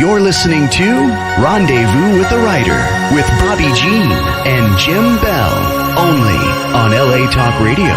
You're listening to Rendezvous with the Writer with Bobbi Jean and Jim Bell, only on LA Talk Radio.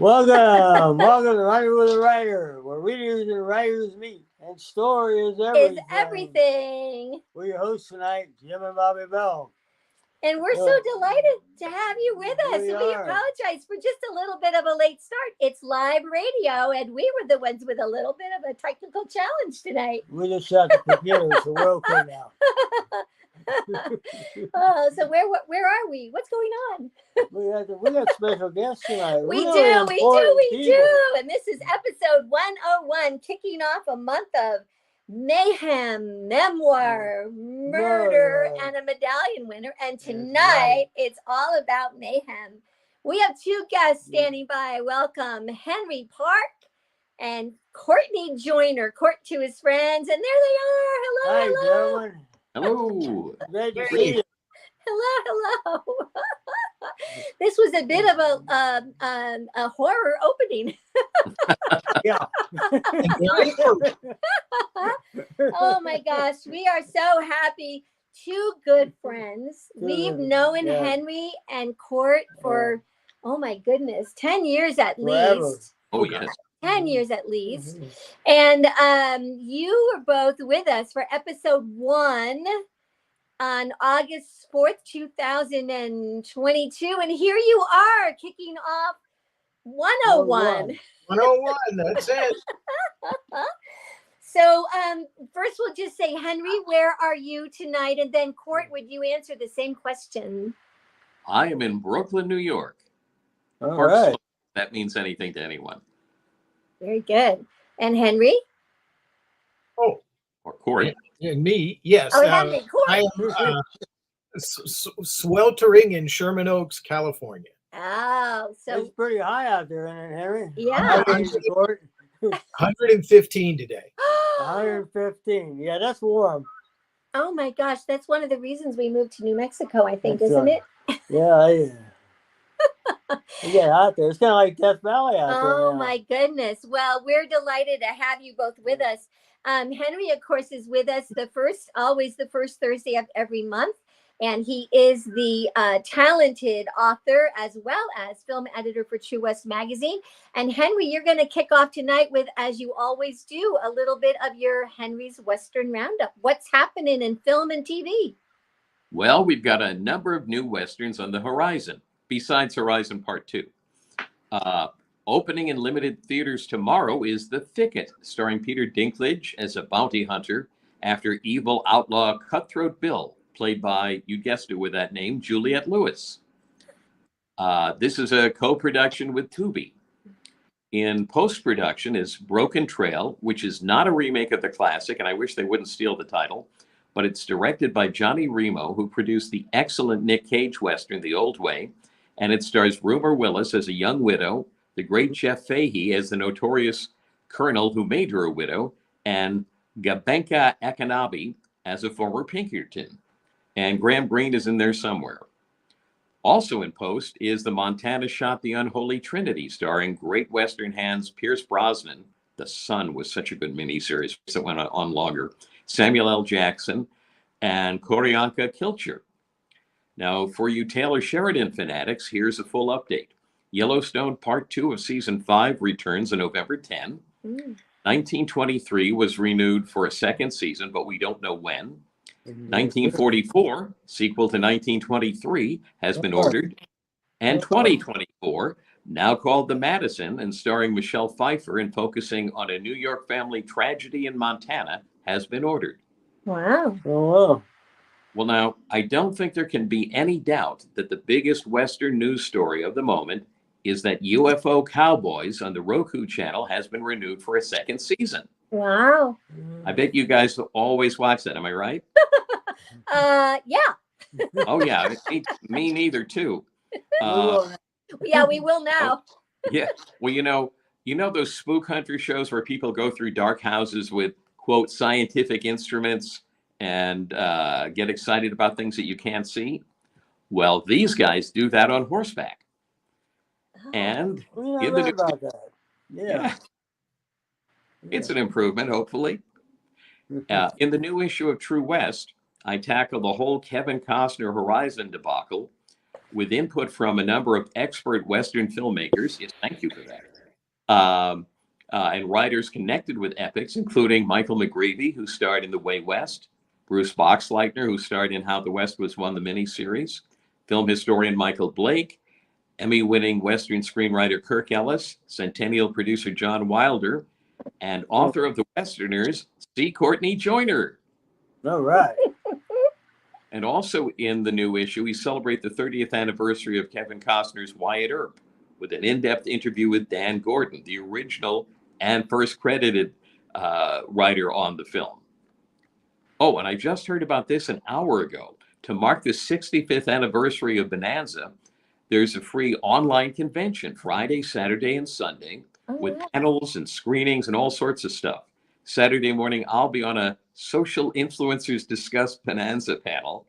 Welcome to Rendezvous with the Writer, where readers and writers meet, and story is everything. We're your hosts tonight, Jim and Bobbi Bell. And we're so delighted to have you with us. We apologize for just a little bit of a late start. It's live radio, and we were the ones with a little bit of a technical challenge tonight. We just shut the computer, so we're okay now. So where are we? What's going on? We got special guests tonight. We do. And this is episode 101, kicking off a month of mayhem, memoir, murder, and a medallion winner. And tonight, it's all about mayhem. We have two guests standing by. Welcome Henry Park and Courtney Joyner. Court to his friends. And there they are. Hello, Hi, hello. gentlemen. Hello. Great to see you. Hello. This was a bit of a horror opening. Yeah. Oh my gosh, we are so happy. Two good friends. We've known Henry and Court for, oh my goodness, 10 years at least. Oh, yes. 10 years at least. And you were both with us for episode 1 on August 4th, 2022. And here you are kicking off 101. 101, that's it. So first we'll just say, Henry, where are you tonight? And then Court, would you answer the same question? I am in Brooklyn, New York. All right. If that means anything to anyone. Very good. And Henry? Oh, Or Corey. and me, yes. Oh, Henry, Court. I am sweltering in Sherman Oaks, California. Oh, so It's pretty high out there, isn't it, Henry? Yeah. 115 today. 115. Yeah, that's warm. Oh my gosh, that's one of the reasons we moved to New Mexico, I think, That's isn't right. it? Yeah. You get out there. It's kind of like Death Valley out there. Oh now. my goodness. Well, we're delighted to have you both with us. Henry, of course, is with us always the first Thursday of every month. And he is the talented author as well as film editor for True West Magazine. And Henry, you're going to kick off tonight with, as you always do, a little bit of your Henry's Western Roundup. What's happening in film and TV? Well, we've got a number of new Westerns on the horizon, besides Horizon Part 2. Opening in limited theaters tomorrow is The Thicket, starring Peter Dinklage as a bounty hunter after evil outlaw Cutthroat Bill, played by, you guessed it with that name, Juliette Lewis. This is a co-production with Tubi. In post-production is Broken Trail, which is not a remake of the classic, and I wish they wouldn't steal the title, but it's directed by Johnny Remo, who produced the excellent Nick Cage Western, The Old Way, and it stars Rumer Willis as a young widow, the great Jeff Fahey as the notorious colonel who made her a widow, and Gabenka Akanabi as a former Pinkerton. And Graham Greene is in there somewhere. Also in post is The Montana Shot the Unholy Trinity, starring great Western hands Pierce Brosnan. The Sun was such a good miniseries that went on longer. Samuel L. Jackson and Koryanka Kilcher. Now, for you Taylor Sheridan fanatics, here's a full update. Yellowstone Part 2 of Season 5 returns on November 10. 1923 was renewed for a second season, but we don't know when. 1944, sequel to 1923, has been ordered. And 2024, now called The Madison and starring Michelle Pfeiffer and focusing on a New York family tragedy in Montana, has been ordered. Wow. Oh, wow. Well, now, I don't think there can be any doubt that the biggest Western news story of the moment is that UFO Cowboys on the Roku channel has been renewed for a second season. Wow. I bet you guys always watch that. Am I right? Yeah. Oh, yeah. Me neither, too. Yeah, we will now. Yeah. Well, you know those spook hunter shows where people go through dark houses with, quote, scientific instruments and get excited about things that you can't see? Well, these guys do that on horseback. And I in read the about that. yeah, it's an improvement, hopefully. In the new issue of True West, I tackle the whole Kevin Costner Horizon debacle with input from a number of expert Western filmmakers. Yes, thank you for that. And writers connected with epics, including Michael McGreevy, who starred in The Way West, Bruce Boxleitner, who starred in How the West Was Won, the miniseries, film historian Michael Blake, Emmy-winning Western screenwriter Kirk Ellis, Centennial producer John Wilder, and author of The Westerners, C. Courtney Joyner. All right. And also in the new issue, we celebrate the 30th anniversary of Kevin Costner's Wyatt Earp with an in-depth interview with Dan Gordon, the original and first credited writer on the film. Oh, and I just heard about this an hour ago. To mark the 65th anniversary of Bonanza, there's a free online convention Friday, Saturday, and Sunday with panels and screenings and all sorts of stuff. Saturday morning, I'll be on a Social Influencers Discuss Bonanza panel.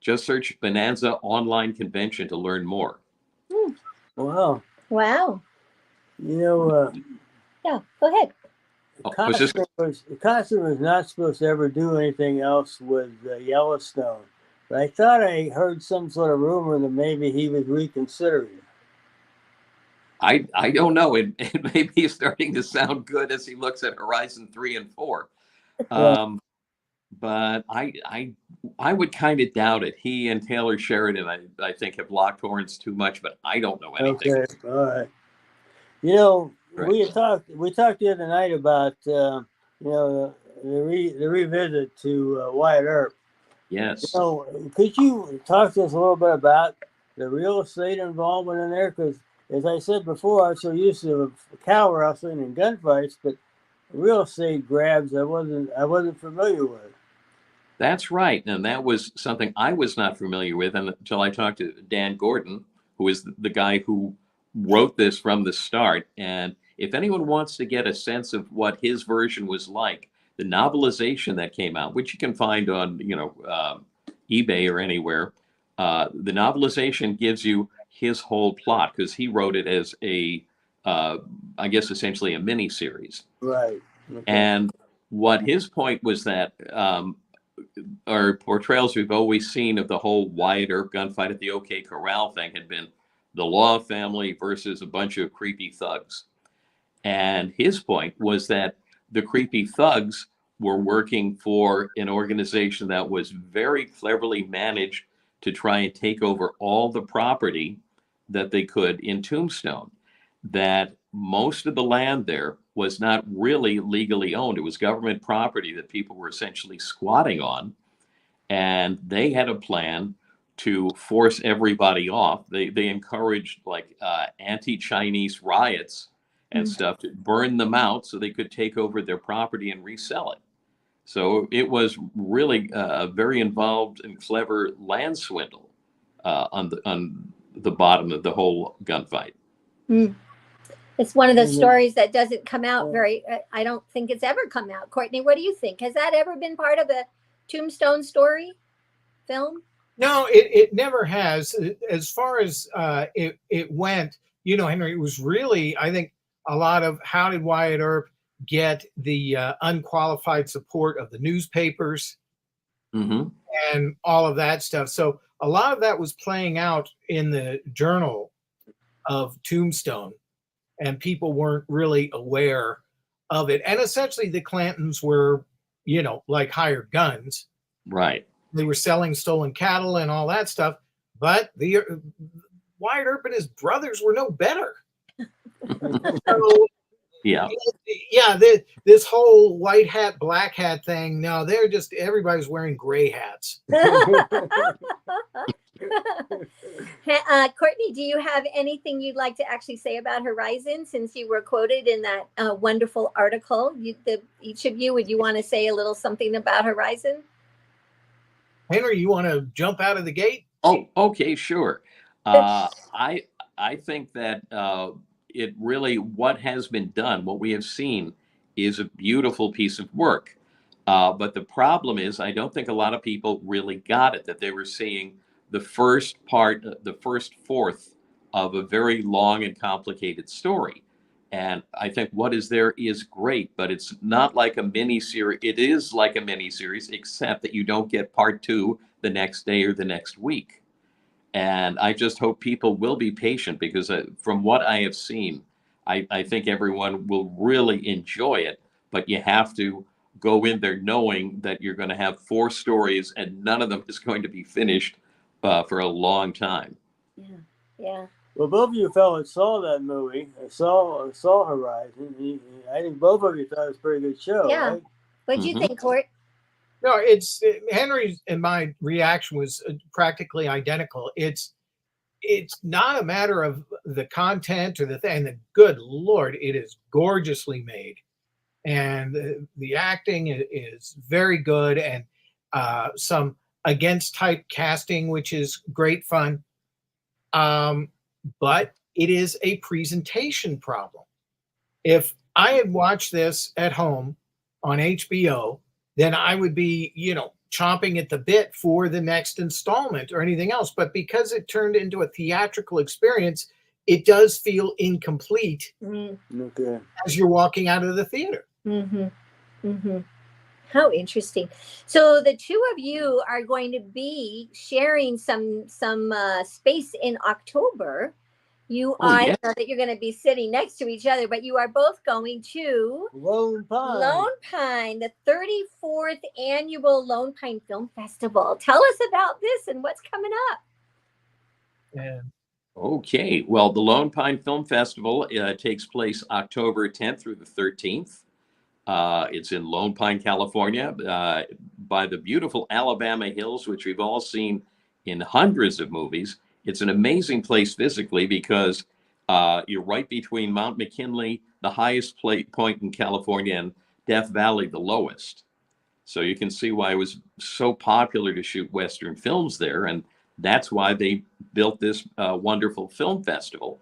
Just search Bonanza Online Convention to learn more. Wow. Wow. Yeah, go ahead. Costner was not supposed to ever do anything else with Yellowstone. But I thought I heard some sort of rumor that maybe he was reconsidering. I don't know. It may be starting to sound good as he looks at Horizon 3 and 4. But I would kind of doubt it. He and Taylor Sheridan, I think, have locked horns too much, but I don't know anything. Okay, all right. We talked the other night about the revisit to Wyatt Earp. Yes. Could you talk to us a little bit about the real estate involvement in there? Because as I said before, I was so used to cow wrestling and gunfights, but real estate grabs I wasn't familiar with. That's right. And that was something I was not familiar with until I talked to Dan Gordon, who is the guy who wrote this from the start. And if anyone wants to get a sense of what his version was like, the novelization that came out, which you can find on, eBay or anywhere, the novelization gives you his whole plot because he wrote it as I guess essentially a mini series. Right. Okay. And what his point was that our portrayals we've always seen of the whole Wyatt Earp gunfight at the OK Corral thing had been the Law family versus a bunch of creepy thugs. And his point was that the creepy thugs were working for an organization that was very cleverly managed to try and take over all the property that they could in Tombstone. That most of the land there was not really legally owned. It was government property that people were essentially squatting on. And they had a plan to force everybody off. They encouraged anti-Chinese riots and stuff to burn them out so they could take over their property and resell it. So it was really a very involved and clever land swindle on the bottom of the whole gunfight. It's one of those stories that doesn't come out I don't think it's ever come out. Courtney, what do you think? Has that ever been part of a Tombstone story film? No, it never has. As far as it went, Henry, it was really, I think, a lot of how did Wyatt Earp get the unqualified support of the newspapers and all of that stuff. So a lot of that was playing out in the journal of Tombstone, and people weren't really aware of it. And essentially the Clantons were, like hired guns. Right. They were selling stolen cattle and all that stuff, but Wyatt Earp and his brothers were no better. So Yeah. Yeah, this whole white hat, black hat thing. No, they're just everybody's wearing gray hats. Courtney, do you have anything you'd like to actually say about Horizon, since you were quoted in that wonderful article? Each of you, would you want to say a little something about Horizon? Henry, you want to jump out of the gate? Oh, okay, sure. I think that it really, what has been done, what we have seen, is a beautiful piece of work. But the problem is, I don't think a lot of people really got it, that they were seeing the first part, the first fourth of a very long and complicated story. And I think what is there is great, but it's not like a mini series. It is like a mini series, except that you don't get part two the next day or the next week. And I just hope people will be patient, because from what I have seen, I think everyone will really enjoy it. But you have to go in there knowing that you're going to have four stories and none of them is going to be finished for a long time. Yeah. Yeah. Well, both of you fellas saw that movie. Saw Horizon. I think both of you thought it was a pretty good show. Yeah. Right? What do you think, Court? No, Henry's and my reaction was practically identical. It's not a matter of the content or the thing. The good Lord, it is gorgeously made, and the acting is very good, and some against type casting, which is great fun. But it is a presentation problem. If I had watched this at home on HBO, then I would be, chomping at the bit for the next installment or anything else. But because it turned into a theatrical experience, it does feel incomplete Okay. as you're walking out of the theater. Mm-hmm. Mm-hmm. How interesting. So the two of you are going to be sharing some space in October. You Oh, I yeah. know that you're going to be sitting next to each other, but you are both going to Lone Pine, the 34th annual Lone Pine Film Festival. Tell us about this and what's coming up. And Okay. Well, the Lone Pine Film Festival takes place October 10th through the 13th. It's in Lone Pine, California, by the beautiful Alabama hills, which we've all seen in hundreds of movies. It's an amazing place physically, because you're right between Mount McKinley, the highest point in California, and Death Valley, the lowest. So you can see why it was so popular to shoot Western films there. And that's why they built this wonderful film festival.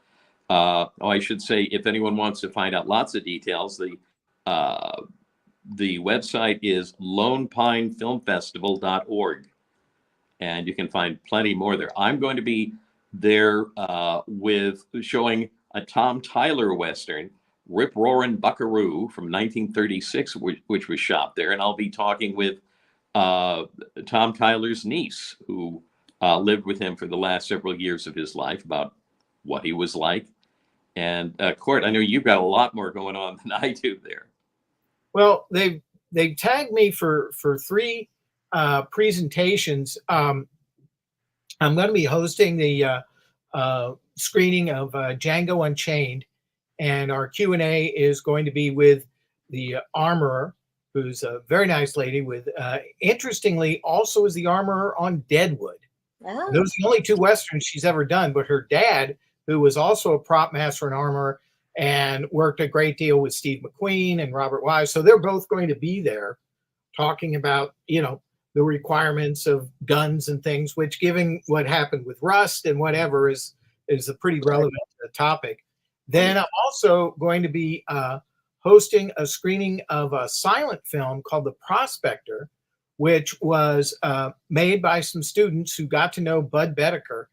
I should say, if anyone wants to find out lots of details, the website is lonepinefilmfestival.org, and you can find plenty more there. I'm going to be there with showing a Tom Tyler Western, Rip Roarin' Buckaroo from 1936, which was shot there. And I'll be talking with Tom Tyler's niece, who lived with him for the last several years of his life, about what he was like. And Court, I know you've got a lot more going on than I do there. well, they tagged me for three presentations. I'm going to be hosting the screening of Django Unchained, and our Q&A is going to be with the armorer, who's a very nice lady. With interestingly, also is the armorer on Deadwood. Oh. Those are the only two westerns she's ever done. But her dad, who was also a prop master and armorer, and worked a great deal with Steve McQueen and Robert Wise, so they're both going to be there talking about the requirements of guns and things, which, given what happened with Rust and whatever, is a pretty relevant topic. Then I'm also going to be hosting a screening of a silent film called The Prospector, which was made by some students who got to know Bud Bedecker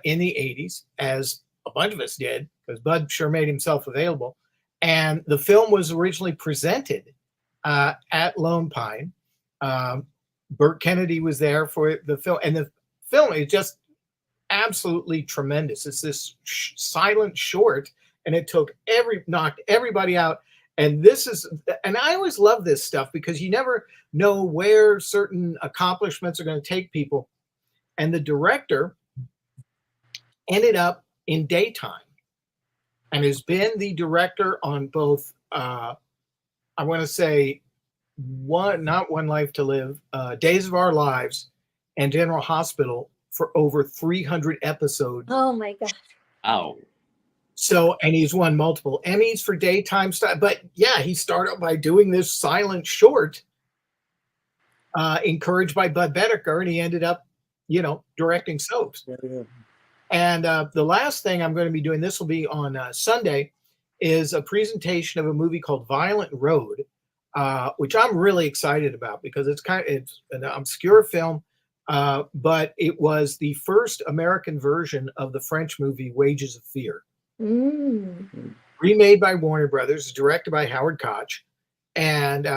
in the 80s, as a bunch of us did, because Bud sure made himself available. And the film was originally presented at Lone Pine. Burt Kennedy was there for the film, and the film is just absolutely tremendous. It's this silent short, and it knocked everybody out. And I always love this stuff, because you never know where certain accomplishments are going to take people. And the director ended up in daytime. and has been the director on both, I want to say, not One Life to Live, Days of Our Lives, and General Hospital for over 300 episodes. Oh my God. Ow. So, and he's won multiple Emmys for daytime stuff. But yeah, he started by doing this silent short, encouraged by Bud Bedecker, and he ended up, directing soaps. Yeah. And the last thing I'm going to be doing, this will be on Sunday, is a presentation of a movie called Violent Road, which I'm really excited about because it's an obscure film, but it was the first American version of the French movie Wages of Fear. Remade by Warner Brothers, directed by Howard Koch, and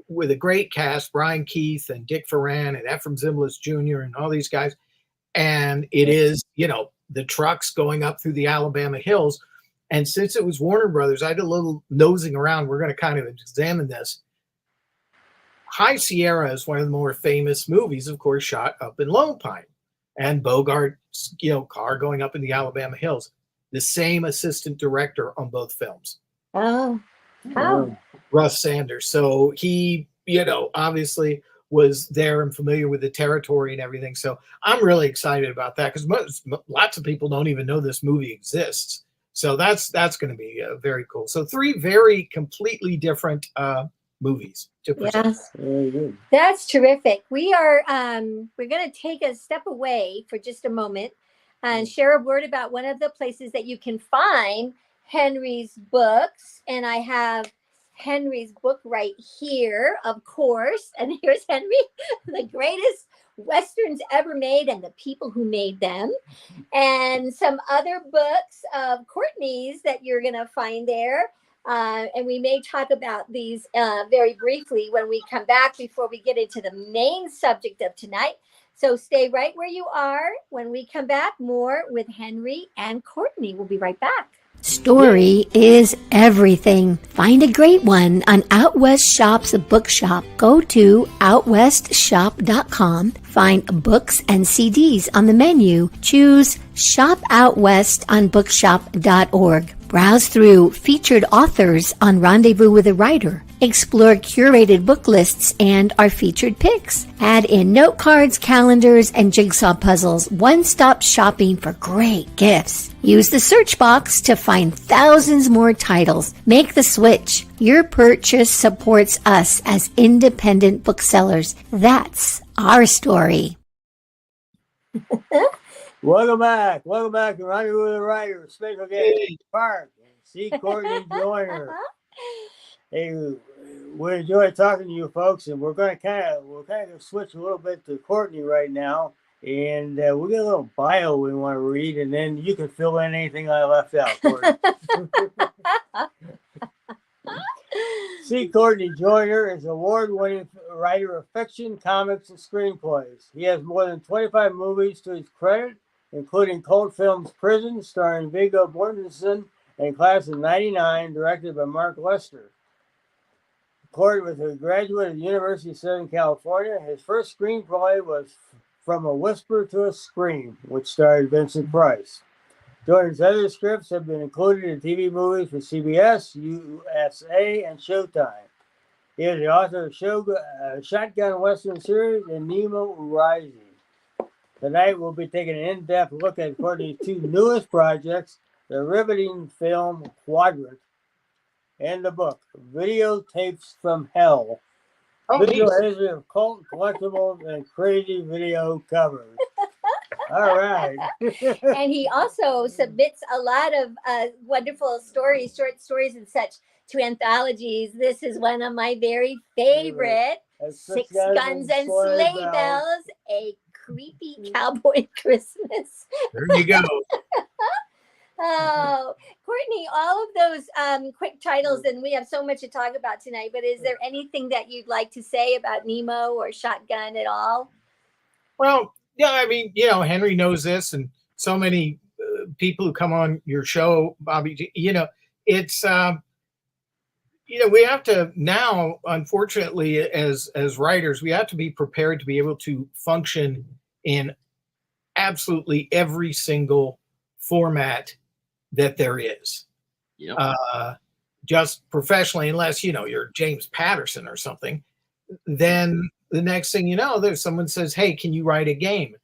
with a great cast, Brian Keith and Dick Foran and Ephraim Zimbalist Jr. and all these guys. And it is, the trucks going up through the Alabama hills. And since it was Warner Brothers, I did a little nosing around. We're going to kind of examine this. High Sierra is one of the more famous movies, of course, shot up in Lone Pine. And Bogart's, car going up in the Alabama hills. The same assistant director on both films. Oh. Russ Sanders. So he, obviously was there and familiar with the territory and everything. So I'm really excited about that because lots of people don't even know this movie exists. So that's going to be very cool. So 3 very completely different movies to present. Yes. That's terrific. We are we're going to take a step away for just a moment and share a word about one of the places that you can find Henry's books. And I have Henry's book right here, of course. And here's Henry, the greatest Westerns ever made and the people who made them. And some other books of Courtney's that you're going to find there. And we may talk about these very briefly when we come back before we get into the main subject of tonight. So stay right where you are. When we come back, more with Henry and Courtney. We'll be right back. Story is everything. Find a great one on Out West Shop's bookshop. Go to outwestshop.com. Find books and CDs on the menu. Choose Shop Out West on bookshop.org. Browse through featured authors on Rendezvous with a Writer. Explore curated book lists and our featured picks. Add in note cards, calendars, and jigsaw puzzles. One-stop shopping for great gifts. Use the search box to find thousands more titles. Make the switch. Your purchase supports us as independent booksellers. That's our story. Welcome back to Rendezvous with a Writer, special guest Park and C. Courtney Joyner. Hey, we enjoy talking to you folks, and we're kind of switch a little bit to Courtney right now, and we got a little bio we want to read, and then you can fill in anything I left out, Courtney. C. Courtney Joyner is an award-winning writer of fiction, comics, and screenplays. He has more than 25 movies to his credit, including cult films Prison, starring Viggo Mortensen, and Class of '99, directed by Mark Lester. Courtney was a graduate of the University of Southern California. His first screenplay was From a Whisper to a Scream, which starred Vincent Price. Joyner's other scripts have been included in TV movies for CBS, USA, and Showtime. He is the author of Shotgun Western series and Nemo Rising. Tonight we'll be taking an in-depth look at Courtney's 2 newest projects, the riveting film Quadrant and the book Videotapes from Hell. Video history of cult collectibles and crazy video covers. All right. And he also submits a lot of wonderful stories, short stories and such, to anthologies. This is one of my very favorite, Six Guns and Sleigh Bells, a creepy cowboy Christmas. There you go. Oh, Courtney, all of those quick titles, and we have so much to talk about tonight, but is there anything that you'd like to say about Nemo or Shotgun at all? Well, yeah, I mean, Henry knows this, and so many people who come on your show, Bobby, it's, we have to now, unfortunately, as writers, we have to be prepared to be able to function in absolutely every single format that there is. Yep. Just professionally, unless, you're James Patterson or something. Then the next thing you know, there's someone says, hey, can you write a game?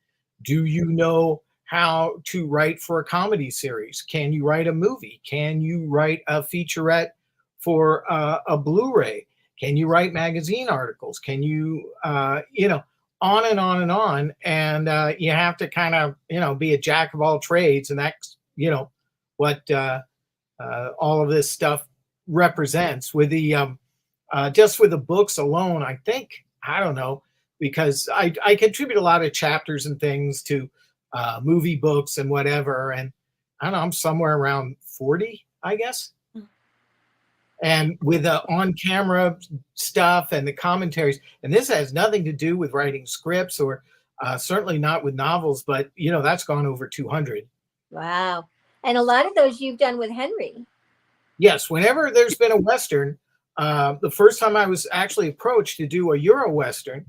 Do you know how to write for a comedy series? Can you write a movie? Can you write a featurette for a Blu-ray? Can you write magazine articles? Can you, on and on and on. And you have to kind of, be a jack of all trades. And that's, what all of this stuff represents. With the just with the books alone, I think, I don't know, because I contribute a lot of chapters and things to movie books and whatever, and I don't know, I'm somewhere around 40, I guess. And with the on-camera stuff and the commentaries, and this has nothing to do with writing scripts or certainly not with novels, but that's gone over 200. Wow. And a lot of those you've done with Henry. Yes, whenever there's been a Western, the first time I was actually approached to do a Euro Western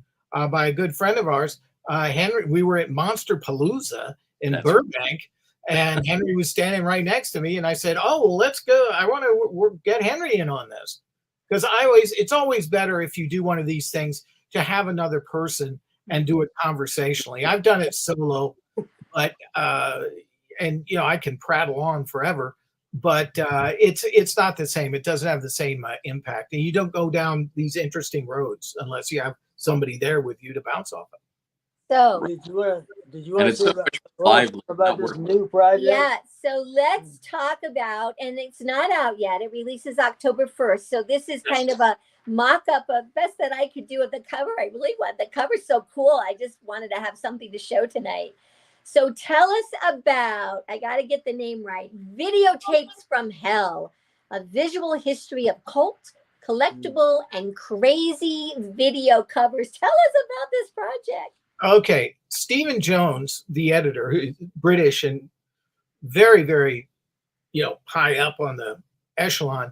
by a good friend of ours, Henry, we were at Monster Palooza in Burbank, and Henry was standing right next to me, and I said, oh, well, let's go. I want to get Henry in on this. Because it's always better if you do one of these things to have another person and do it conversationally. I've done it solo, but, I can prattle on forever. But it's not the same. It doesn't have the same impact, and you don't go down these interesting roads unless you have somebody there with you to bounce off of. So did you want to say about this work. new project? Yeah, so let's talk about, and it's not out yet. It releases October 1st. So this is kind of a mock-up of best that I could do of the cover. I really want the cover's so cool. I just wanted to have something to show tonight. So tell us about, I got to get the name right, Videotapes from Hell, a visual history of cult, collectible, and crazy video covers. Tell us about this project. Okay. Stephen Jones, the editor, who's British and very, very, high up on the echelon,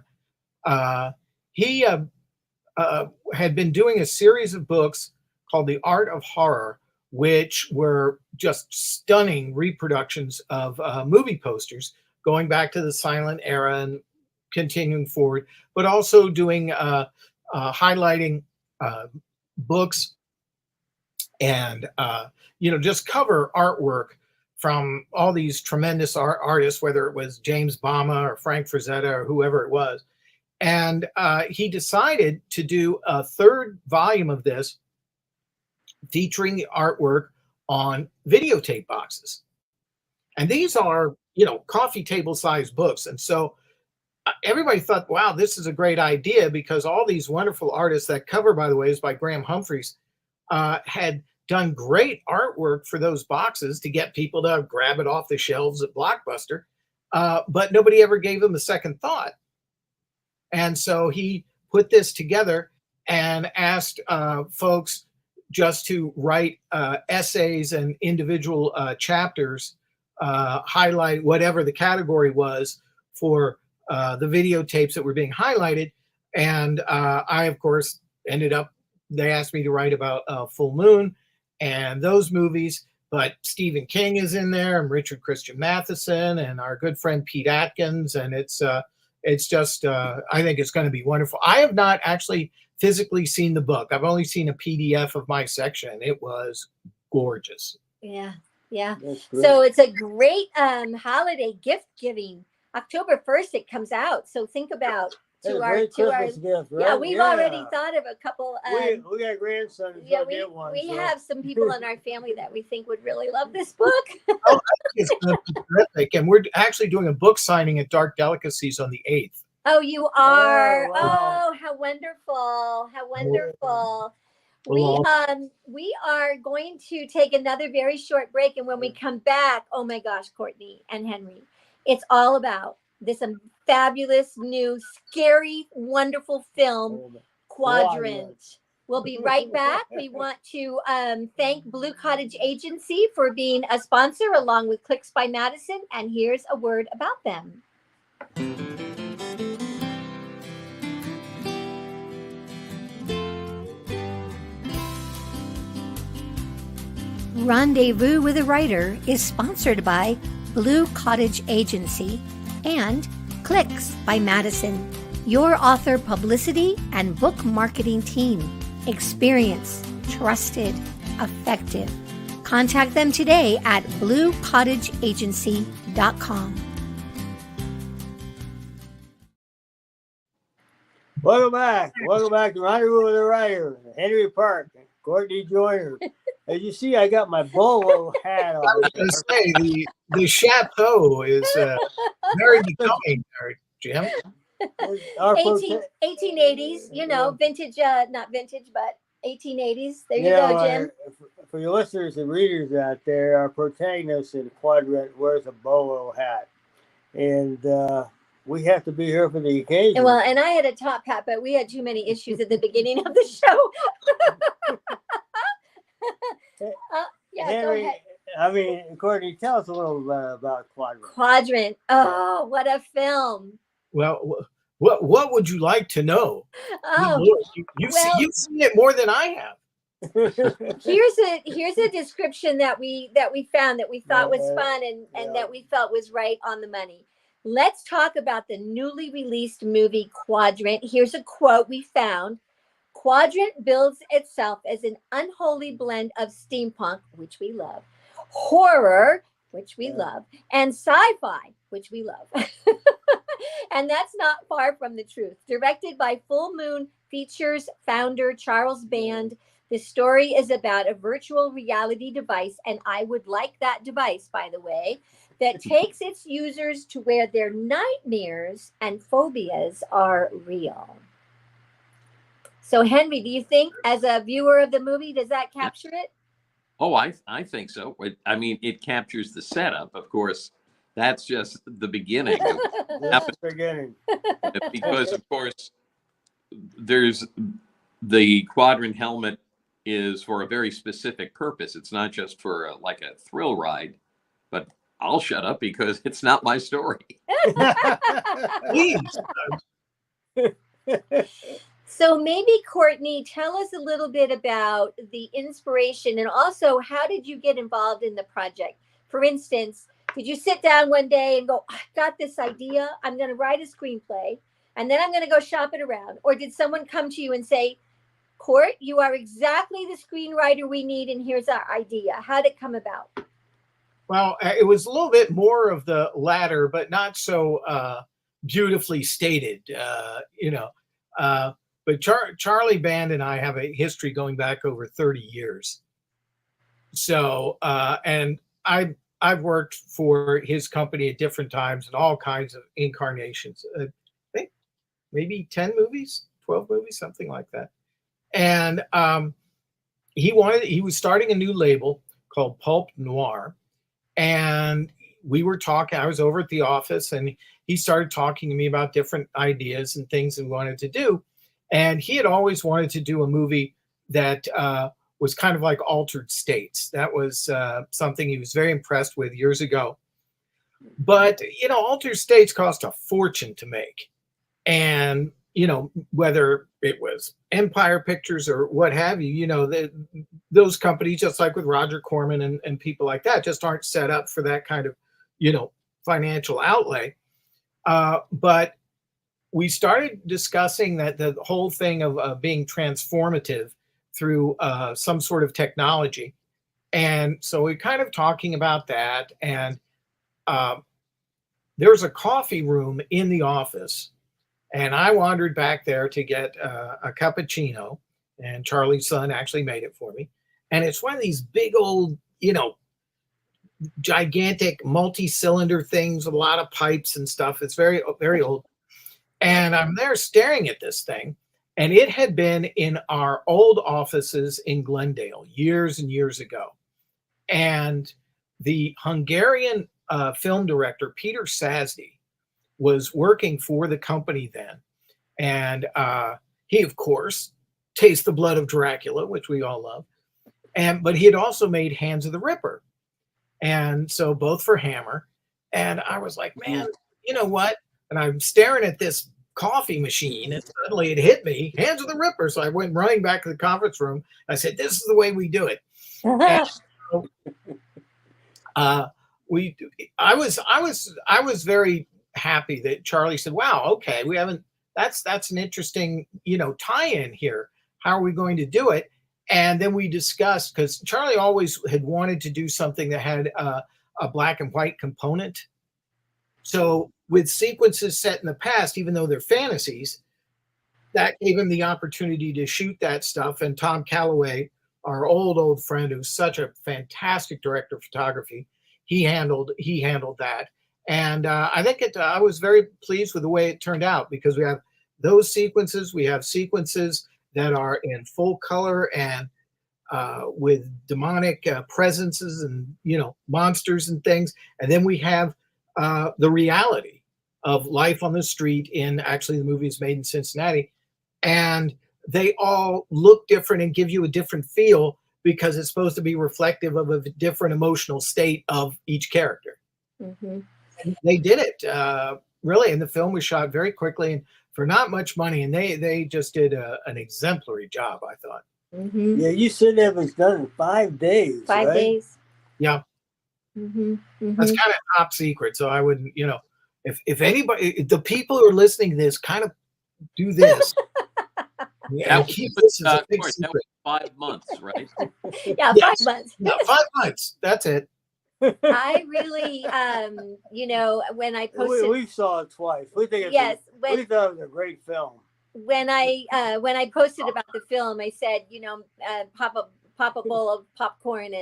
he had been doing a series of books called The Art of Horror, which were just stunning reproductions of movie posters going back to the silent era and continuing forward, but also doing highlighting books and just cover artwork from all these tremendous artists, whether it was James Bama or Frank Frazetta or whoever it was. And he decided to do a third volume of this, featuring the artwork on videotape boxes. And these are, coffee table sized books. And so everybody thought, wow, this is a great idea, because all these wonderful artists, that cover, by the way, is by Graham Humphreys, had done great artwork for those boxes to get people to grab it off the shelves at Blockbuster. But nobody ever gave them a second thought. And so he put this together and asked folks just to write essays and individual chapters, highlight whatever the category was for the videotapes that were being highlighted. And I, of course, they asked me to write about Full Moon and those movies, but Stephen King is in there, and Richard Christian Matheson, and our good friend Pete Atkins. And it's just, I think it's going to be wonderful. I have not actually physically seen the book. I've only seen a PDF of my section. It was gorgeous. Yeah. So it's a great holiday gift giving. October 1st it comes out. So think about Gift, right? Yeah, we've already thought of a couple. We got grandsons. Yeah, we have some people in our family that we think would really love this book. Oh, it's going to be terrific. And we're actually doing a book signing at Dark Delicacies on the 8th. Oh, you are. Oh, wow. Oh, how wonderful. How wonderful. We are going to take another very short break. And when we come back, oh my gosh, Courtney and Henry, it's all about this fabulous, new, scary, wonderful film, Quadrant. We'll be right back. We want to thank Blue Cottage Agency for being a sponsor, along with Clicks by Madison. And here's a word about them. Rendezvous with a Writer is sponsored by Blue Cottage Agency and Clicks by Madison, your author publicity and book marketing team. Experienced, trusted, effective. Contact them today at bluecottageagency.com. Welcome back. Welcome back to Rendezvous with the Writer, Henry Park, Courtney Joyner. As you see, I got my bolo hat on. I was going to say the chapeau is very becoming there, Jim. 1880s, you know, vintage, not vintage, but 1880s. There you go, Jim. For your listeners and readers out there, our protagonist in Quadrant wears a bolo hat. And we have to be here for the occasion. Well, and I had a top hat, but we had too many issues at the beginning of the show. Yeah, Henry, go ahead. I mean, Courtney, tell us a little bit about Quadrant. Quadrant. Oh, what a film. Well, what would you like to know? Oh, You've seen it more than I have. here's a description that we found that we thought was fun and that we felt was right on the money. Let's talk about the newly released movie Quadrant. Here's a quote we found. Quadrant builds itself as an unholy blend of steampunk, which we love, horror, which we love, and sci-fi, which we love. And that's not far from the truth. Directed by Full Moon Features founder Charles Band, the story is about a virtual reality device, and I would like that device, by the way, that takes its users to where their nightmares and phobias are real. So, Henry, do you think, as a viewer of the movie, does that capture it? Oh, I think so. I mean, it captures the setup. Of course, that's just the beginning. That's the beginning. Because, of course, there's the Quadrant helmet is for a very specific purpose. It's not just for like a thrill ride, but I'll shut up because it's not my story. Please. So maybe, Courtney, tell us a little bit about the inspiration and also how did you get involved in the project? For instance, did you sit down one day and go, I've got this idea, I'm going to write a screenplay, and then I'm going to go shop it around? Or did someone come to you and say, Court, you are exactly the screenwriter we need, and here's our idea? How did it come about? Well, it was a little bit more of the latter, but not so beautifully stated, But Charlie Band and I have a history going back over 30 years. So, and I've worked for his company at different times in all kinds of incarnations. I think maybe 10 movies, 12 movies, something like that. And he was starting a new label called Pulp Noir. And we were talking, I was over at the office and he started talking to me about different ideas and things we wanted to do. And he had always wanted to do a movie that was kind of like Altered States. That was something he was very impressed with years ago. But, Altered States cost a fortune to make. And, whether it was Empire Pictures or what have you, those companies, just like with Roger Corman and people like that, just aren't set up for that kind of, financial outlay. But we started discussing that the whole thing of being transformative through some sort of technology. And so we're kind of talking about that. And there's a coffee room in the office. And I wandered back there to get a cappuccino. And Charlie's son actually made it for me. And it's one of these big old, gigantic multi-cylinder things with a lot of pipes and stuff. It's very, very old. And I'm there staring at this thing. And it had been in our old offices in Glendale years and years ago. And the Hungarian film director, Peter Sazdi, was working for the company then. And he, of course, tastes the blood of Dracula, which we all love. But he had also made Hands of the Ripper. And so both for Hammer. And I was like, man, you know what? And I'm staring at this coffee machine, and suddenly it hit me, Hands of the Ripper. So I went running back to the conference room. I said, this is the way we do it. And so, I was very happy that Charlie said, wow, okay, we haven't, that's an interesting, tie-in here. How are we going to do it? And then we discussed, because Charlie always had wanted to do something that had a black and white component. So with sequences set in the past, even though they're fantasies, that gave him the opportunity to shoot that stuff. And Tom Calloway, our old friend, who's such a fantastic director of photography, he handled that. And I think I was very pleased with the way it turned out, because we have those sequences. We have sequences that are in full color and with demonic presences and, monsters and things. And then we have the reality of life on the street in, actually, the movie is made in Cincinnati. And they all look different and give you a different feel, because it's supposed to be reflective of a different emotional state of each character. Mm-hmm. And they did it really, and the film was shot very quickly and for not much money, and they just did an exemplary job, I thought. Mm-hmm. Yeah, you said that was done in 5 days. 5 right? days. Yeah. Mm-hmm. Mm-hmm. That's kind of top secret, so I wouldn't, if anybody, the people who are listening to this, kind of do this. That keep was, this as a big of course, that secret. was 5 months, right? Yeah, Yes. 5 months. Yeah, 5 months. That's it. I really, when I posted, we saw it twice. We think it's yes, we thought it was a great film. when I posted about the film, I said, pop a bowl of popcorn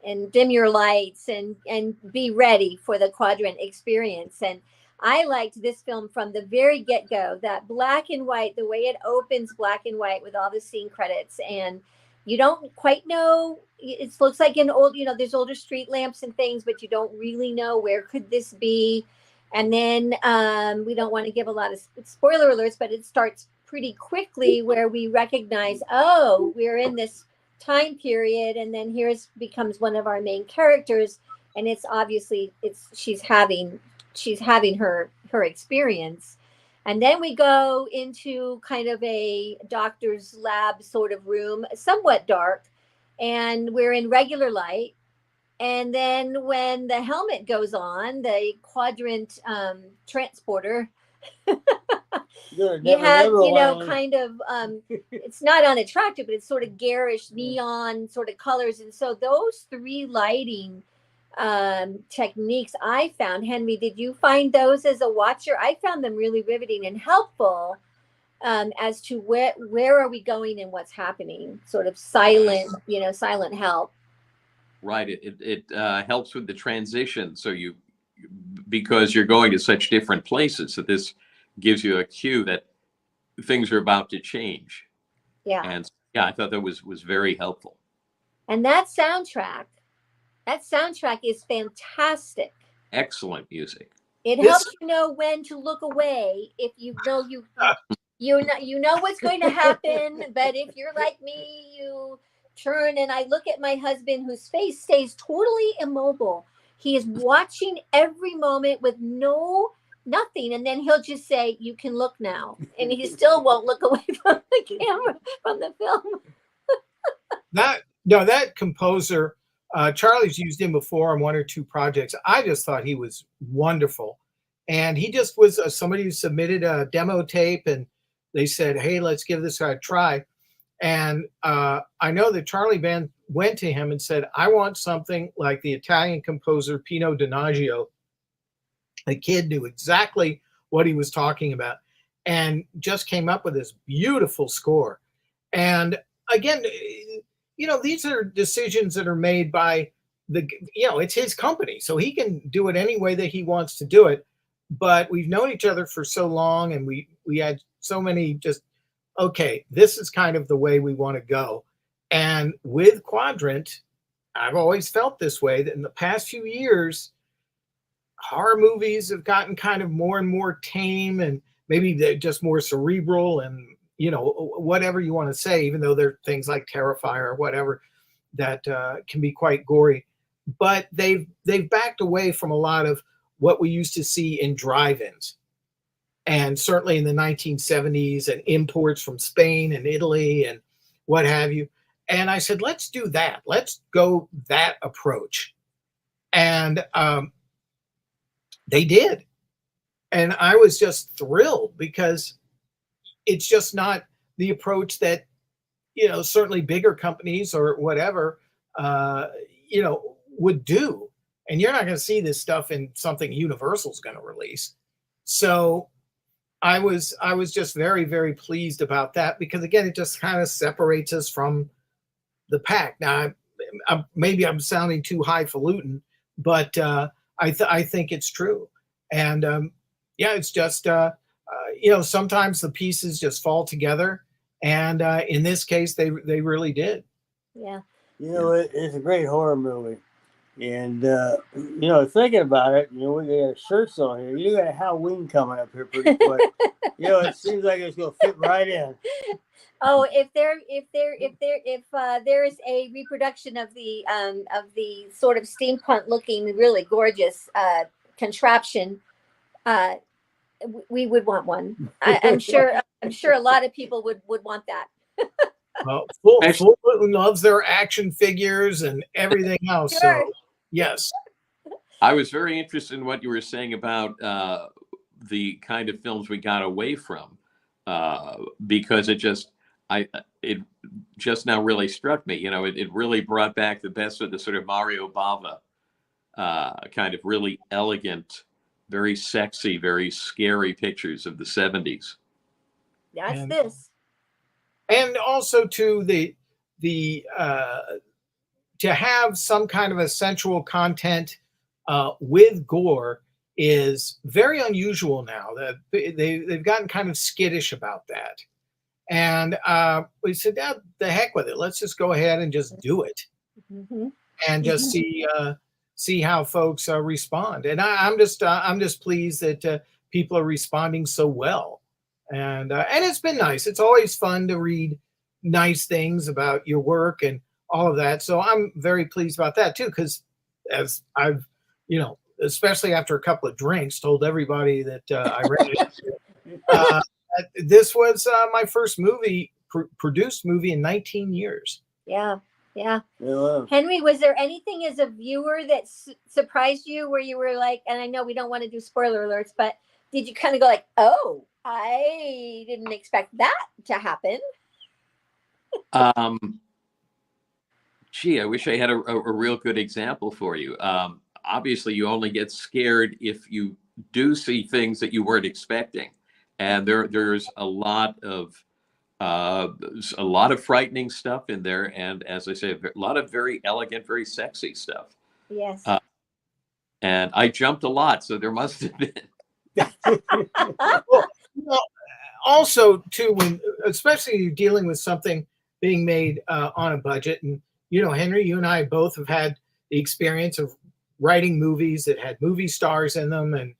and dim your lights and be ready for the quadrant experience. And I liked this film from the very get-go, that black and white, the way it opens black and white with all the scene credits, and you don't quite know, it looks like an old, there's older street lamps and things, but you don't really know where could this be. And then we don't want to give a lot of spoiler alerts, but it starts pretty quickly where we recognize, oh, we're in this time period, and then becomes one of our main characters, and it's obviously she's having her experience. And then we go into kind of a doctor's lab sort of room, somewhat dark, and we're in regular light. And then when the helmet goes on, the quadrant transporter, you have, kind of, it's not unattractive, but it's sort of garish neon sort of colors. And so those 3 lighting techniques I found, Henry, did you find those as a watcher? I found them really riveting and helpful as to where are we going and what's happening, sort of silent help. Right. It helps with the transition. So because you're going to such different places, that this gives you a cue that things are about to change. Yeah. And yeah, I thought that was very helpful. And that soundtrack is fantastic. Excellent music. It helps you know when to look away if you know what's going to happen. But if you're like me, you turn, and I look at my husband, whose face stays totally immobile. He is watching every moment with nothing, and then he'll just say, "You can look now," and he still won't look away from the camera, from the film. That composer, Charlie's used him before on 1 or 2 projects. I just thought he was wonderful, and he just was somebody who submitted a demo tape, and they said, "Hey, let's give this guy a try." And I know that Charlie Band went to him and said, "I want something like the Italian composer Pino Donaggio." The kid knew exactly what he was talking about and just came up with this beautiful score. And again, these are decisions that are made by it's his company, so he can do it any way that he wants to do it. But we've known each other for so long, and we had so many okay, this is kind of the way we want to go. And with Quadrant, I've always felt this way, that in the past few years, horror movies have gotten kind of more and more tame, and maybe they're just more cerebral and, whatever you want to say, even though there are things like Terrifier or whatever that can be quite gory. But they've backed away from a lot of what we used to see in drive-ins. And certainly in the 1970s, and imports from Spain and Italy and what have you. And I said, let's do that. Let's go that approach. And they did. And I was just thrilled because it's just not the approach that, certainly bigger companies or whatever, would do. And you're not going to see this stuff in something Universal's going to release. So I was just very, very pleased about that because, again, it just kind of separates us from the pack. Now, maybe I'm sounding too highfalutin, but I think it's true. And it's just sometimes the pieces just fall together, and in this case, they really did. Yeah. It's a great horror movie. And, thinking about it, we got shirts on here. You got a Halloween coming up here pretty quick. It seems like it's going to fit right in. Oh, if there is a reproduction of the sort of steampunk looking, really gorgeous contraption, we would want one. I'm sure a lot of people would want that. Well, Full loves their action figures and everything else. Sure. So, yes. I was very interested in what you were saying about the kind of films we got away from, because it just now really struck me. It really brought back the best of the sort of Mario Bava kind of really elegant, very sexy, very scary pictures of the 70s. That's this. And also to the to have some kind of a sensual content with gore is very unusual now. That they've gotten kind of skittish about that, and we said, the heck with it. Let's just go ahead and just do it, and just see how folks respond. And I'm just pleased that people are responding so well. And it's been nice. It's always fun to read nice things about your work and all of that. So I'm very pleased about that too, because as I've, especially after a couple of drinks, told everybody that I read it. This was my first produced movie in 19 years. Yeah. Henry, was there anything as a viewer that surprised you where you were like, and I know we don't want to do spoiler alerts, but did you kind of go like, oh, I didn't expect that to happen? Gee, I wish I had a real good example for you. Obviously, you only get scared if you do see things that you weren't expecting, and there's a lot of frightening stuff in there, and as I say, a lot of very elegant, very sexy stuff. Yes. And I jumped a lot, so there must have been. Well, also too, when especially you're dealing with something being made on a budget, and Henry, you and I both have had the experience of writing movies that had movie stars in them, and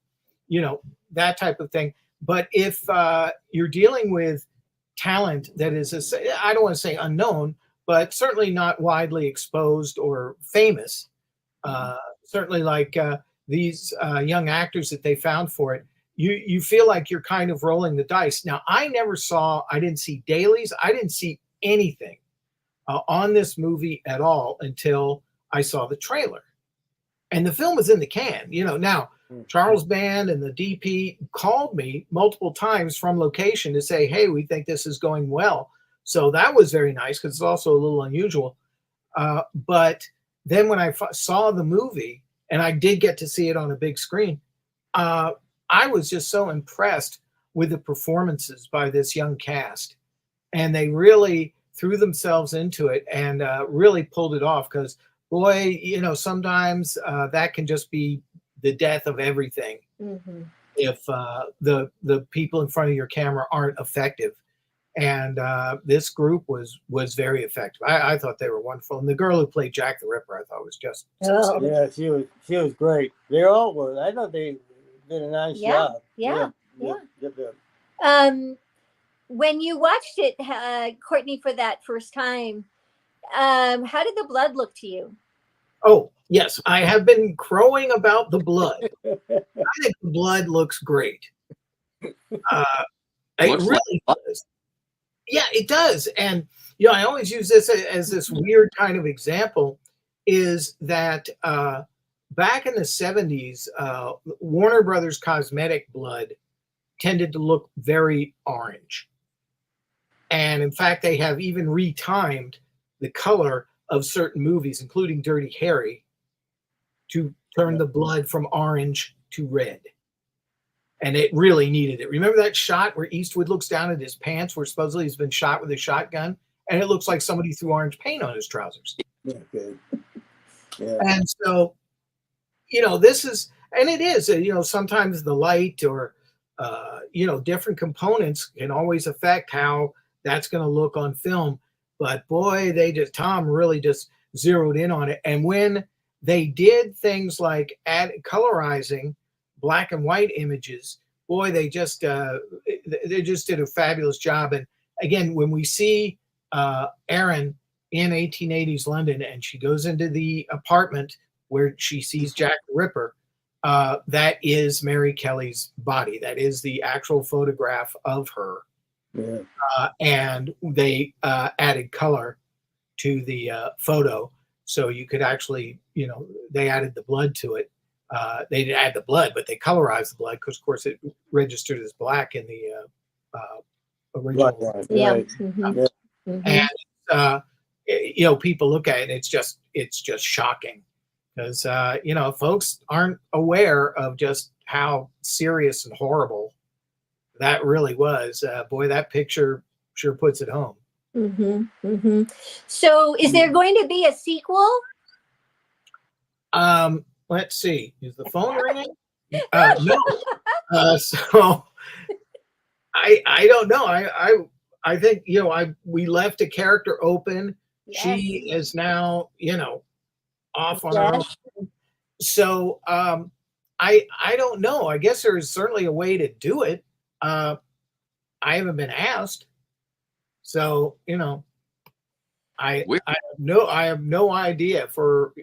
that type of thing. But if you're dealing with talent that is, I don't want to say unknown, but certainly not widely exposed or famous, certainly like these young actors that they found for it, you feel like you're kind of rolling the dice. Now, I didn't see dailies, I didn't see anything on this movie at all until I saw the trailer. And the film was in the can. Now, Charles Band and the DP called me multiple times from location to say, hey, we think this is going well. So that was very nice because it's also a little unusual. But then when I saw the movie, and I did get to see it on a big screen, I was just so impressed with the performances by this young cast. And they really threw themselves into it and really pulled it off because, boy, sometimes that can just be the death of everything if the people in front of your camera aren't effective. And this group was very effective. I thought they were wonderful. And the girl who played Jack the Ripper, I thought was just yeah, she was great. They all were. I thought they did a nice job. Yeah. Yeah. When you watched it, Courtney, for that first time, how did the blood look to you? Oh, yes. I have been crowing about the blood. I think the blood looks great. It really does. Yeah, it does. And, I always use this as this weird kind of example is that back in the 70s, Warner Brothers cosmetic blood tended to look very orange. And in fact, they have even retimed the color of certain movies, including Dirty Harry, to turn the blood from orange to red. And it really needed it. Remember that shot where Eastwood looks down at his pants where supposedly he's been shot with a shotgun? And it looks like somebody threw orange paint on his trousers. Okay. Yeah. And so, this is, and it is, sometimes the light or, different components can always affect how that's going to look on film. But boy, Tom really just zeroed in on it. And when they did things like colorizing black and white images, boy, they just did a fabulous job. And again, when we see Erin in 1880s London and she goes into the apartment where she sees Jack the Ripper, that is Mary Kelly's body. That is the actual photograph of her. Yeah. And they added color to the photo. So you could actually, they added the blood to it. They didn't add the blood, but they colorized the blood because, of course, it registered as black in the original. Right. Yeah. Right. Mhm. Mhm. And people look at it, and it's just shocking because folks aren't aware of just how serious and horrible that really was. Boy, that picture sure puts it home. Mhm. Mhm. So, is there going to be a sequel? Let's see. Is the phone ringing? No. So I don't know. I think we left a character open. Yes. She is now off on her own. So I don't know. I guess there's certainly a way to do it. I haven't been asked. So I have no idea. For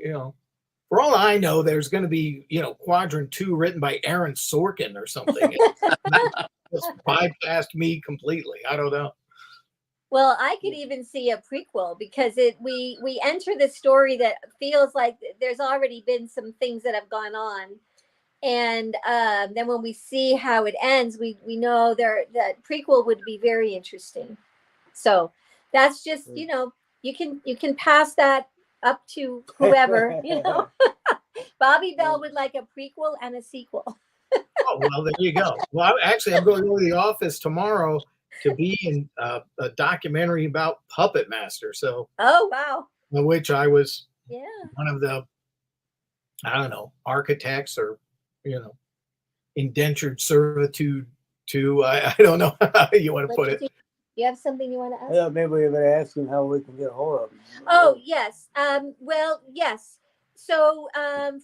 all I know, there's going to be Quadrant 2 written by Aaron Sorkin or something. Just bypassed me completely. I don't know. Well, I could even see a prequel because we enter the story that feels like there's already been some things that have gone on, and then when we see how it ends, we know that prequel would be very interesting. So that's just you can pass that up to whoever Bobbi Bell would like a prequel and a sequel. Oh, well, there you go. Well, I'm going to the office tomorrow to be in a documentary about Puppet Master. So, oh wow, in which I was yeah one of the, I don't know, architects or indentured servitude to I don't know how you want to put it. You have something you want to ask? Yeah, maybe we better ask him how we can get a hold of him. Oh yes. Well, yes. So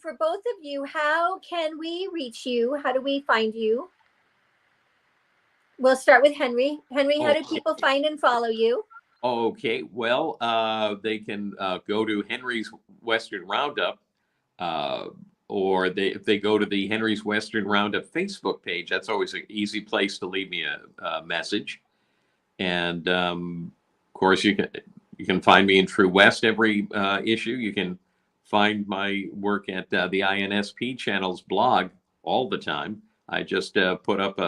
for both of you, how can we reach you? How do we find you? We'll start with Henry. Henry, how do people find and follow you? Okay, well, they can go to Henry's Western Roundup, or if they go to the Henry's Western Roundup Facebook page. That's always an easy place to leave me a message. And of course, you can find me in True West every issue. You can find my work at the INSP channel's blog all the time. I just put up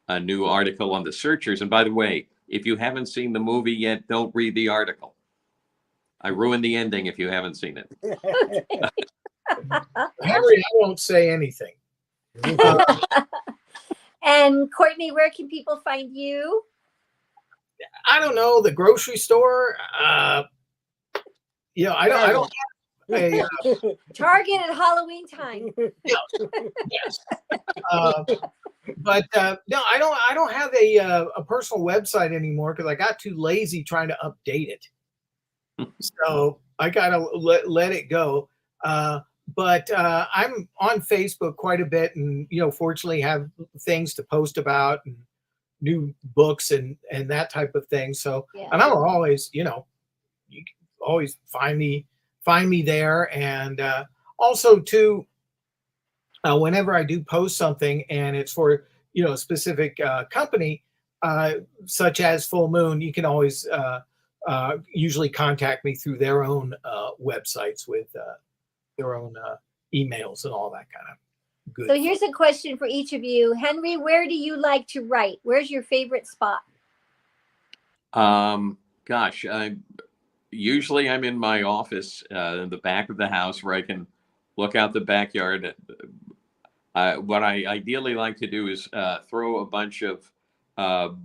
a new article on the Searchers. And by the way, if you haven't seen the movie yet, don't read the article. I ruined the ending if you haven't seen it. Henry, I won't say anything. And Courtney, where can people find you? I don't know, the grocery store. I don't have a Target at Halloween time. yes. But no, I don't have a personal website anymore because I got too lazy trying to update it. So I gotta let it go. But I'm on Facebook quite a bit, and fortunately have things to post about and new books and that type of thing. So Yeah. and I'm always, you can always find me there, and also too. Whenever I do post something and it's for a specific company, such as Full Moon, you can always usually contact me through their own websites with their own emails and all that kind of good. So here's a question for each of you. Henry, where do you like to write? Where's your favorite spot? Gosh, usually I'm in my office in the back of the house where I can look out the backyard. What I ideally like to do is throw a bunch of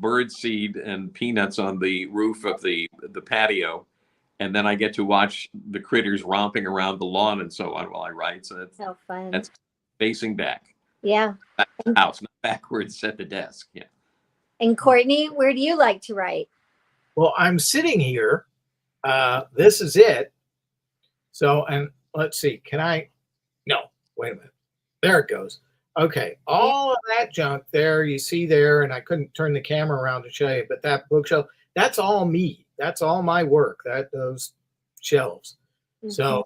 bird seed and peanuts on the roof of the patio, and then I get to watch the critters romping around the lawn and so on while I write. So So fun. that's facing back. Yeah. Back to the house, not backwards at the desk. Yeah. And Courtney, where do you like to write? Well, I'm sitting here. This is it. So, and let's see. Can I? No, wait a minute. There it goes. Okay. All of that junk there you see there, and I couldn't turn the camera around to show you, but that bookshelf, that's all me. That's all my work, those shelves. So,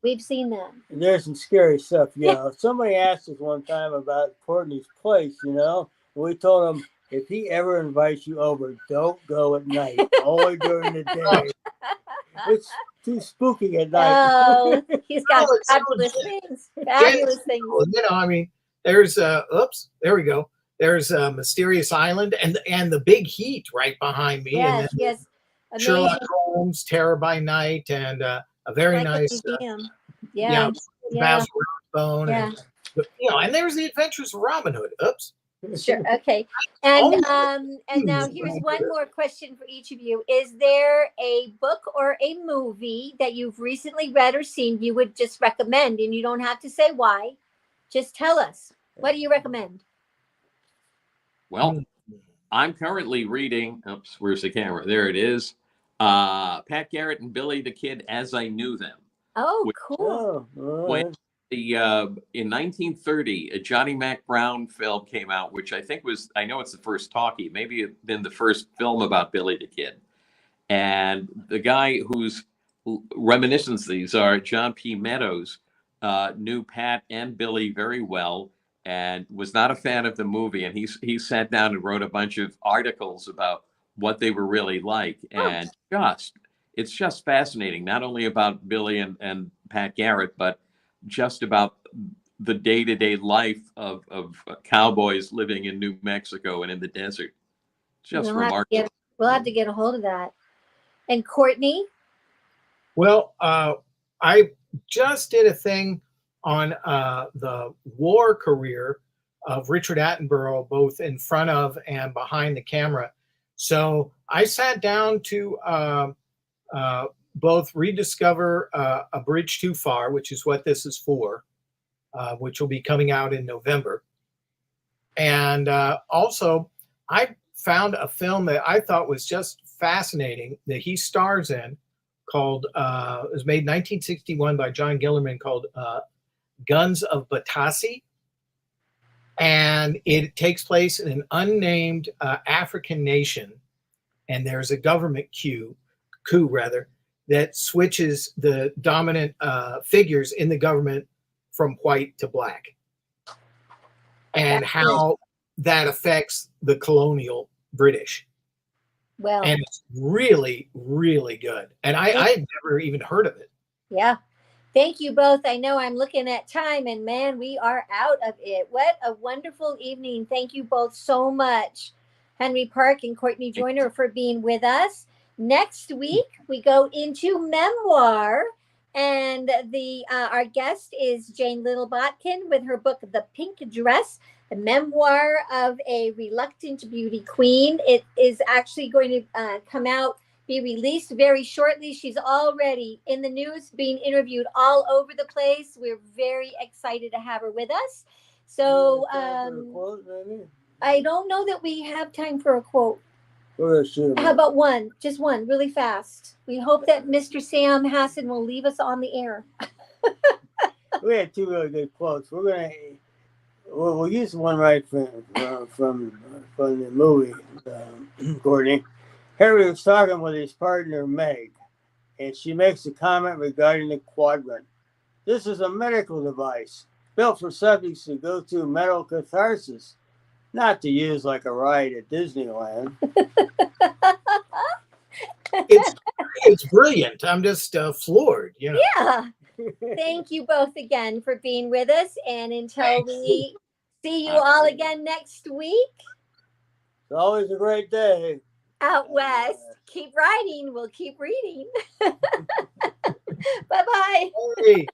we've seen that. There's some scary stuff. Somebody asked us one time about Courtney's place, we told him, if he ever invites you over, don't go at night, only during the day. It's too spooky at night. Oh, he's got fabulous things. Fabulous things. I mean, there's oops, there we go. There's a Mysterious Island and the Big Heat right behind me. Yes, and then yes. Sherlock Holmes, Terror by Night, and a very nice museum. Yeah. Basil Rathbone. Yeah. And there's the Adventures of Robin Hood. Oops. Sure. Okay. And now here's one more question for each of you. Is there a book or a movie that you've recently read or seen you would just recommend? And you don't have to say why. Just tell us. What do you recommend? Well, I'm currently reading, oops, where's the camera? There it is. Pat Garrett and Billy the Kid as I Knew Them. Oh, cool. When in 1930, a Johnny Mac Brown film came out, which I think was, I know it's the first talkie, maybe it's been the first film about Billy the Kid. And the guy whose reminiscences these are, John P. Meadows, knew Pat and Billy very well and was not a fan of the movie. And he sat down and wrote a bunch of articles about what they were really like. And it's just fascinating, not only about Billy and Pat Garrett, but just about the day-to-day life of cowboys living in New Mexico and in the desert. Just remarkable. We'll have to get a hold of that. And Courtney? Well, I just did a thing on the war career of Richard Attenborough, both in front of and behind the camera. So I sat down to both rediscover A Bridge Too Far, which is what this is for, which will be coming out in November. And also, I found a film that I thought was just fascinating that he stars in called, it was made in 1961 by John Gillerman, called Guns of Batasi. And it takes place in an unnamed African nation. And there's a government coup that switches the dominant figures in the government from white to black, and how that affects the colonial British. Well, and it's really, really good. And I had never even heard of it. Yeah. Thank you both. I know I'm looking at time, and man, we are out of it. What a wonderful evening. Thank you both so much, Henry Park and Courtney Joyner, for being with us. Next week, we go into memoir, and our guest is Jane Little-Botkin with her book, The Pink Dress, a memoir of a reluctant beauty queen. It is actually going to be released very shortly. She's already in the news, being interviewed all over the place. We're very excited to have her with us. So I don't know that we have time for a quote. How about one? Just one, really fast. We hope that Mr. Sam Hassan will leave us on the air. We had two really good quotes. We'll use one right from the movie, Courtney. Harry was talking with his partner, Meg, and she makes a comment regarding the quadrant. This is a medical device built for subjects to go through mental catharsis, not to use like a ride at Disneyland. It's brilliant. I'm just floored, Yeah. Thank you both again for being with us. And until we see you all again next week It's always a great day. out west, keep writing. We'll keep reading. Bye-bye. Hey.